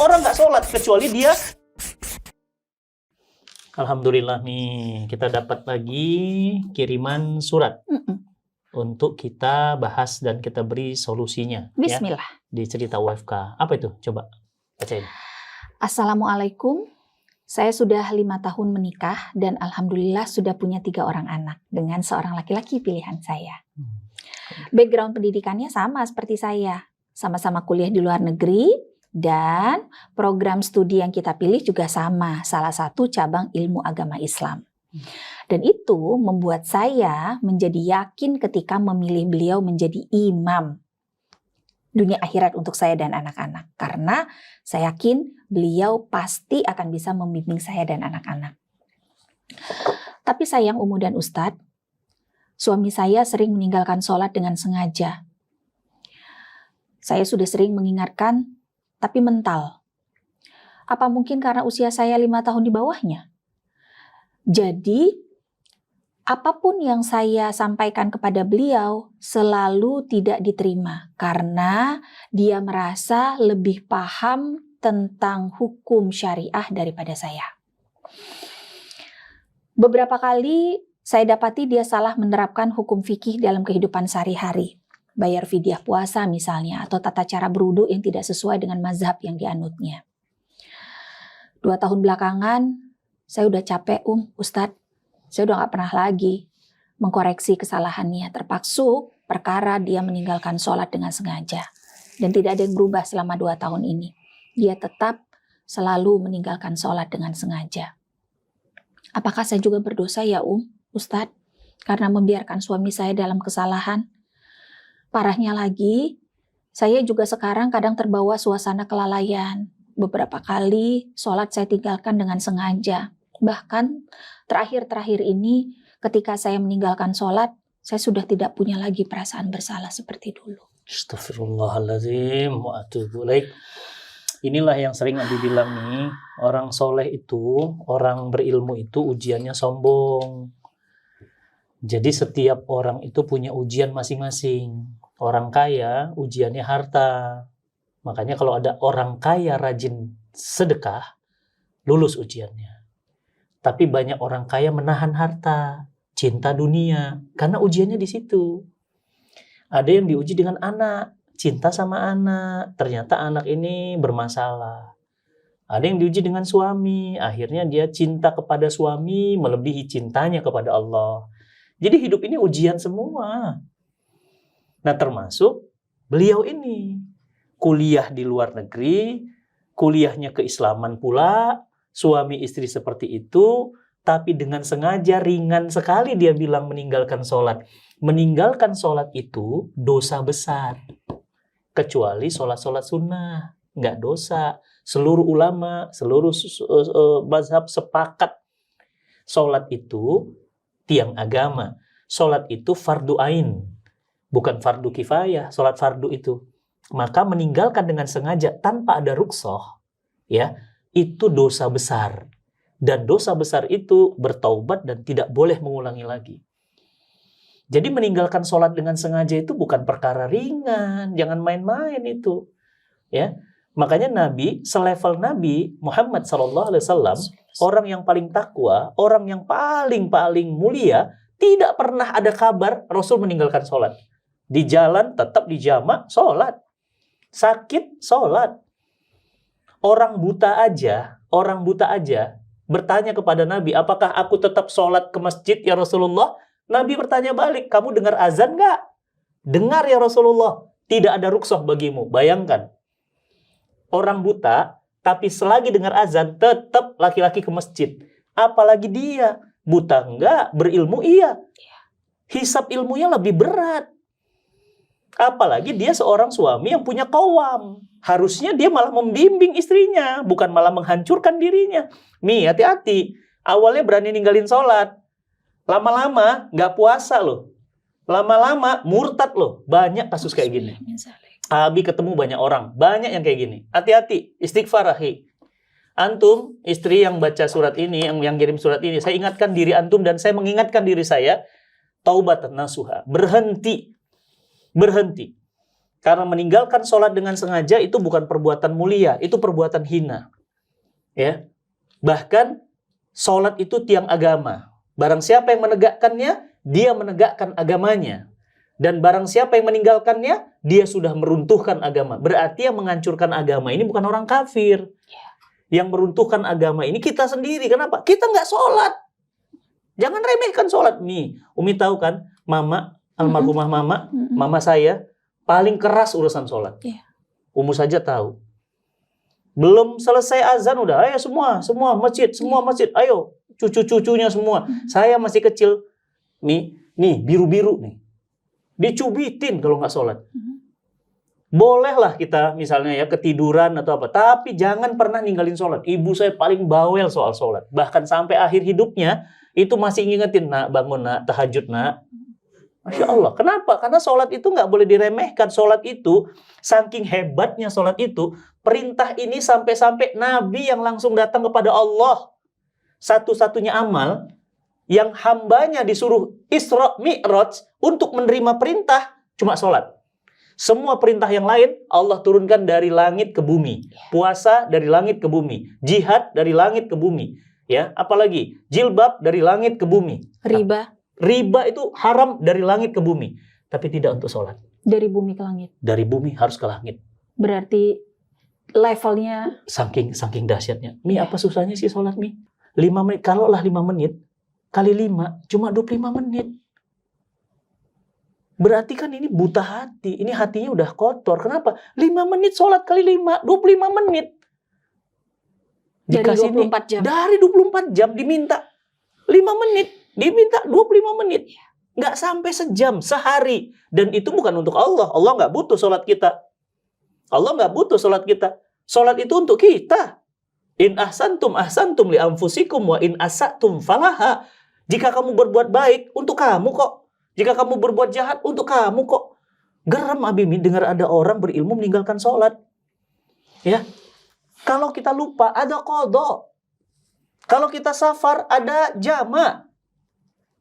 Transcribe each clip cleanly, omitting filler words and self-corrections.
orang nggak sholat kecuali dia. Alhamdulillah nih, kita dapat lagi kiriman surat untuk kita bahas dan kita beri solusinya. Bismillah. Ya, di cerita WFK. Apa itu? Coba bacain. Assalamualaikum. Saya sudah 5 tahun menikah dan alhamdulillah sudah punya 3 orang anak dengan seorang laki-laki pilihan saya. Background pendidikannya sama seperti saya. Sama-sama kuliah di luar negeri. Dan program studi yang kita pilih juga sama, salah satu cabang ilmu agama Islam. Dan itu membuat saya menjadi yakin ketika memilih beliau menjadi imam dunia akhirat untuk saya dan anak-anak. Karena saya yakin beliau pasti akan bisa membimbing saya dan anak-anak. Tapi sayang Umu dan Ustadz, suami saya sering meninggalkan sholat dengan sengaja. Saya sudah sering mengingatkan, tapi mental. Apa mungkin karena usia saya 5 tahun di bawahnya? Jadi, apapun yang saya sampaikan kepada beliau selalu tidak diterima karena dia merasa lebih paham tentang hukum syariah daripada saya. Beberapa kali saya dapati dia salah menerapkan hukum fikih dalam kehidupan sehari-hari. Bayar fidyah puasa misalnya, atau tata cara berwudu yang tidak sesuai dengan mazhab yang dianutnya. 2 tahun belakangan, saya udah capek Ustadz. Saya udah gak pernah lagi mengkoreksi kesalahannya. Terpaksuk perkara dia meninggalkan sholat dengan sengaja. Dan tidak ada yang berubah selama 2 tahun ini. Dia tetap selalu meninggalkan sholat dengan sengaja. Apakah saya juga berdosa ya Ustadz? Karena membiarkan suami saya dalam kesalahan? Parahnya lagi, saya juga sekarang kadang terbawa suasana kelalaian. Beberapa kali sholat saya tinggalkan dengan sengaja. Bahkan terakhir-terakhir ini ketika saya meninggalkan sholat, saya sudah tidak punya lagi perasaan bersalah seperti dulu. Astagfirullahaladzim wa atubu ilaik. Inilah yang sering Abi bilang nih, orang soleh itu, orang berilmu itu ujiannya sombong. Jadi setiap orang itu punya ujian masing-masing. Orang kaya ujiannya harta. Makanya kalau ada orang kaya rajin sedekah, lulus ujiannya. Tapi banyak orang kaya menahan harta, cinta dunia, karena ujiannya di situ. Ada yang diuji dengan anak, cinta sama anak, ternyata anak ini bermasalah. Ada yang diuji dengan suami, akhirnya dia cinta kepada suami melebihi cintanya kepada Allah. Jadi hidup ini ujian semua. Nah termasuk beliau ini. Kuliah di luar negeri, kuliahnya keislaman pula, suami istri seperti itu, tapi dengan sengaja ringan sekali dia bilang meninggalkan sholat. Meninggalkan sholat itu dosa besar. Kecuali sholat-sholat sunnah, nggak dosa. Seluruh ulama, seluruh mazhab sepakat. Sholat itu tiang agama. Sholat itu fardu ain, bukan fardu kifayah. Sholat fardu itu. Maka meninggalkan dengan sengaja tanpa ada rukhsah, ya, itu dosa besar. Dan dosa besar itu bertaubat dan tidak boleh mengulangi lagi. Jadi meninggalkan sholat dengan sengaja itu bukan perkara ringan, jangan main-main itu, ya. Makanya Nabi, selevel Nabi Muhammad SAW, orang yang paling takwa, orang yang paling mulia, tidak pernah ada kabar Rasul meninggalkan sholat. Di jalan tetap di jamak sholat, sakit sholat. Orang buta aja bertanya kepada Nabi, apakah aku tetap sholat ke masjid ya Rasulullah? Nabi bertanya balik, kamu dengar azan nggak? Dengar ya Rasulullah, tidak ada rukhsah bagimu. Bayangkan, orang buta, tapi selagi dengar azan, tetap laki-laki ke masjid. Apalagi dia, buta enggak, berilmu iya. Hisab ilmunya lebih berat. Apalagi dia seorang suami yang punya qawam. Harusnya dia malah membimbing istrinya, bukan malah menghancurkan dirinya. Mi, hati-hati. Awalnya berani ninggalin sholat. Lama-lama nggak puasa loh. Lama-lama murtad loh. Banyak kasus kayak gini. Abi ketemu banyak orang. Banyak yang kayak gini. Hati-hati. Istighfar, ahi. Antum, istri yang baca surat ini, yang kirim surat ini, saya ingatkan diri antum dan saya mengingatkan diri saya, taubatan nasuha. Berhenti. Karena meninggalkan sholat dengan sengaja itu bukan perbuatan mulia, itu perbuatan hina. Ya, bahkan sholat itu tiang agama. Barang siapa yang menegakkannya, dia menegakkan agamanya. Dan barang siapa yang meninggalkannya, dia sudah meruntuhkan agama. Berarti yang menghancurkan agama ini bukan orang kafir. Yang meruntuhkan agama ini kita sendiri. Kenapa? Kita nggak sholat. Jangan remehkan sholat. Nih, Umi tahu kan, mama, almarhumah mama saya, paling keras urusan sholat. Umu saja tahu. Belum selesai azan udah, ayo semua masjid, ayo cucu-cucunya semua. Saya masih kecil, nih biru-biru nih, dicubitin kalau nggak sholat. Bolehlah kita misalnya ya ketiduran atau apa, tapi jangan pernah ninggalin sholat. Ibu saya paling bawel soal sholat, bahkan sampai akhir hidupnya itu masih ngingetin, nak bangun nak, tahajud nak. Masya Allah. Kenapa? Karena sholat itu nggak boleh diremehkan. Sholat itu, saking hebatnya sholat itu, perintah ini sampai-sampai Nabi yang langsung datang kepada Allah. Satu-satunya amal yang hambanya disuruh Isra Mi'raj untuk menerima perintah, cuma sholat. Semua perintah yang lain, Allah turunkan dari langit ke bumi. Puasa dari langit ke bumi. Jihad dari langit ke bumi. Ya, apalagi jilbab dari langit ke bumi. Riba itu haram dari langit ke bumi, tapi tidak untuk sholat. Dari bumi ke langit. Dari bumi harus ke langit. Berarti levelnya saking dahsyatnya. Mi, apa susahnya sih sholat, Mi? 5 menit, kalaulah 5 menit kali 5 cuma 25 menit. Berarti kan ini buta hati. Ini hatinya udah kotor. Kenapa? 5 menit sholat kali 5, 25 menit. Dikasih dari 24 jam. Dari 24 jam diminta 5 menit. Diminta 25 menit. Nggak sampai sejam, sehari. Dan itu bukan untuk Allah. Allah nggak butuh sholat kita. Allah nggak butuh sholat kita. Sholat itu untuk kita. In ahsantum li anfusikum wa in asatum falaha. Jika kamu berbuat baik, untuk kamu kok. Jika kamu berbuat jahat, untuk kamu kok. Geram Abi dengar ada orang berilmu meninggalkan sholat. Ya. Kalau kita lupa, ada qadha. Kalau kita safar, ada jama'.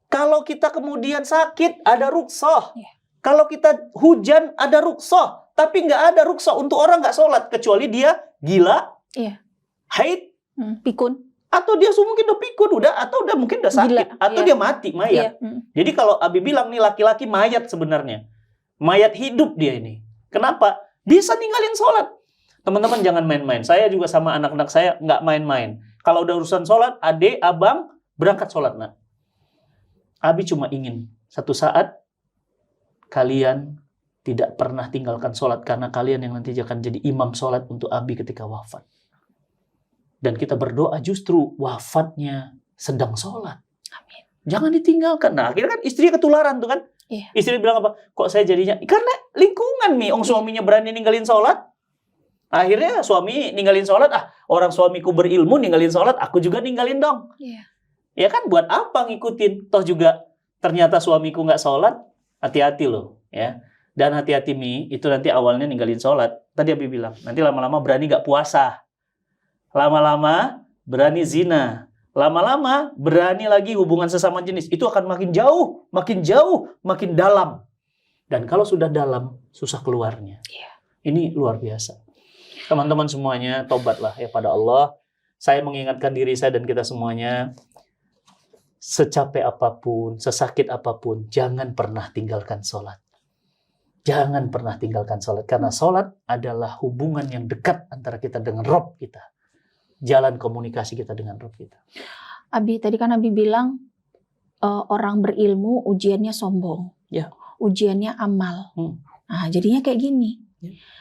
Kalau kita kemudian sakit, ada rukhsah. Kalau kita hujan, ada rukhsah. Tapi nggak ada rukhsah untuk orang nggak sholat. Kecuali dia gila, haid, pikun. Atau dia mungkin udah pikun, atau udah mungkin udah sakit. Atau dia mati, mayat. Jadi kalau Abi bilang nih laki-laki mayat sebenarnya. Mayat hidup dia ini. Kenapa? Bisa ninggalin sholat. Teman-teman jangan main-main. Saya juga sama anak-anak saya nggak main-main. Kalau udah urusan sholat, adik, abang, berangkat sholat, nak. Abi cuma ingin satu saat kalian tidak pernah tinggalkan sholat karena kalian yang nanti akan jadi imam sholat untuk Abi ketika wafat. Dan kita berdoa justru wafatnya sedang sholat. Amin. Jangan ditinggalkan. Nah akhirnya kan istri ketularan tuh kan. Istri bilang apa? Kok saya jadinya? Karena lingkungan nih. Suaminya berani ninggalin sholat. Akhirnya suami ninggalin sholat. Orang suamiku berilmu ninggalin sholat. Aku juga ninggalin dong. Ya kan buat apa ngikutin? Toh juga ternyata suamiku nggak sholat, hati-hati loh. Ya. Dan hati-hati Mi, itu nanti awalnya ninggalin sholat. Tadi Abi bilang, nanti lama-lama berani nggak puasa. Lama-lama berani zina. Lama-lama berani lagi hubungan sesama jenis. Itu akan makin jauh, makin dalam. Dan kalau sudah dalam, susah keluarnya. Ini luar biasa. Teman-teman semuanya, tobatlah ya pada Allah. Saya mengingatkan diri saya dan kita semuanya, secapek apapun, sesakit apapun, jangan pernah tinggalkan sholat. Jangan pernah tinggalkan sholat. Karena sholat adalah hubungan yang dekat antara kita dengan Rabb kita. Jalan komunikasi kita dengan Rabb kita. Abi, tadi kan Abi bilang, orang berilmu ujiannya sombong. Ya. Ujiannya amal. Nah, jadinya kayak gini.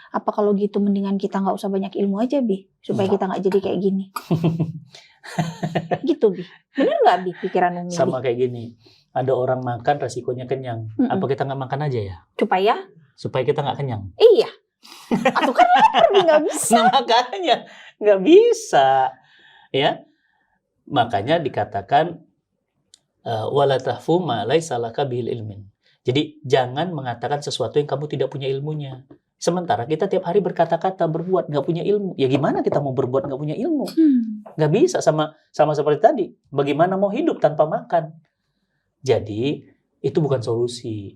Apa kalau gitu mendingan kita nggak usah banyak ilmu aja, Bi? Supaya kita nggak jadi kayak gini. Gitu, Bi. Bener nggak, Bi, pikiran Umi? Sama kayak gini. Ada orang makan resikonya kenyang. Apa kita nggak makan aja ya? Supaya kita nggak kenyang. Iya. Atau kan lapar, Bi, nggak bisa. Nah, makanya nggak bisa. Ya. Makanya dikatakan wala tahfu ma laisa laka bihil ilmin. Jadi jangan mengatakan sesuatu yang kamu tidak punya ilmunya. Sementara kita tiap hari berkata-kata, berbuat, nggak punya ilmu. Ya gimana kita mau berbuat nggak punya ilmu? Nggak bisa, sama seperti tadi. Bagaimana mau hidup tanpa makan? Jadi, itu bukan solusi.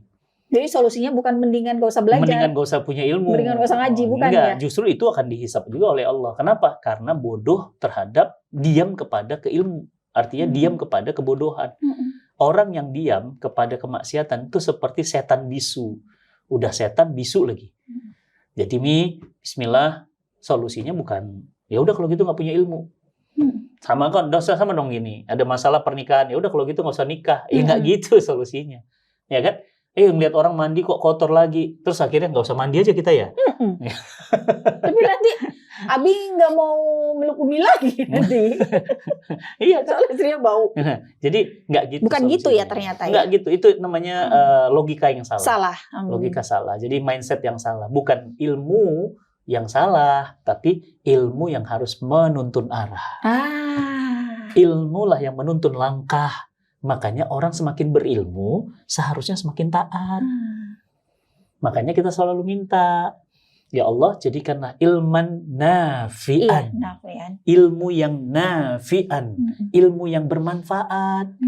Jadi solusinya bukan mendingan gak usah belajar. Mendingan gak usah punya ilmu. Mendingan gak usah ngaji, bukan Enggak, ya? justru itu akan dihisap juga oleh Allah. Kenapa? Karena bodoh terhadap diam kepada keilmu. Artinya diam kepada kebodohan. Orang yang diam kepada kemaksiatan itu seperti setan bisu. Udah setan bisu lagi. Jadi bismillah, solusinya bukan ya udah kalau gitu nggak punya ilmu. Sama kan, sama dong gini. Ada masalah pernikahan, ya udah kalau gitu nggak usah nikah. Ya nggak gitu solusinya. Ya kan? Ngeliat orang mandi kok kotor lagi. Terus akhirnya nggak usah mandi aja kita ya. Tapi nanti Abi nggak mau meluk Umi lagi nanti. Iya, Soalnya istrinya bau. jadi nggak gitu. Bukan gitu ya solusinya. ternyata ya. Nggak gitu. Itu namanya logika yang salah. Salah. Logika salah. Jadi mindset yang salah. Bukan ilmu yang salah, tapi ilmu yang harus menuntun arah. Ilmulah yang menuntun langkah. Makanya orang semakin berilmu, seharusnya semakin taat. Makanya kita selalu minta, ya Allah jadikanlah ilman nafi'an. Iya, nafi'an. Ilmu yang nafi'an. Ilmu yang bermanfaat.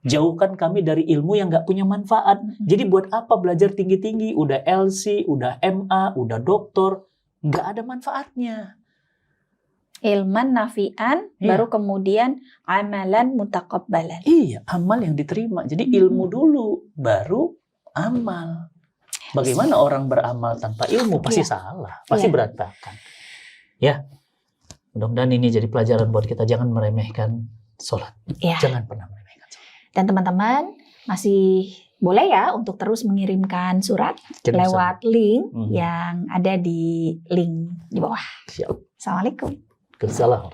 Jauhkan kami dari ilmu yang nggak punya manfaat. Jadi buat apa belajar tinggi-tinggi, udah LC, udah MA, udah doktor, nggak ada manfaatnya. Ilman nafi'an, baru kemudian amalan mutaqabbalan. Iya, amal yang diterima. Jadi ilmu dulu, baru amal. Bagaimana orang beramal tanpa ilmu? Pasti salah, pasti berantakan. Ya, mudah-mudahan ini jadi pelajaran buat kita. Jangan meremehkan sholat. Jangan pernah meremehkan sholat. Dan teman-teman masih boleh ya untuk terus mengirimkan surat lewat link yang ada di link di bawah. Siap. Assalamualaikum. Kesalahan.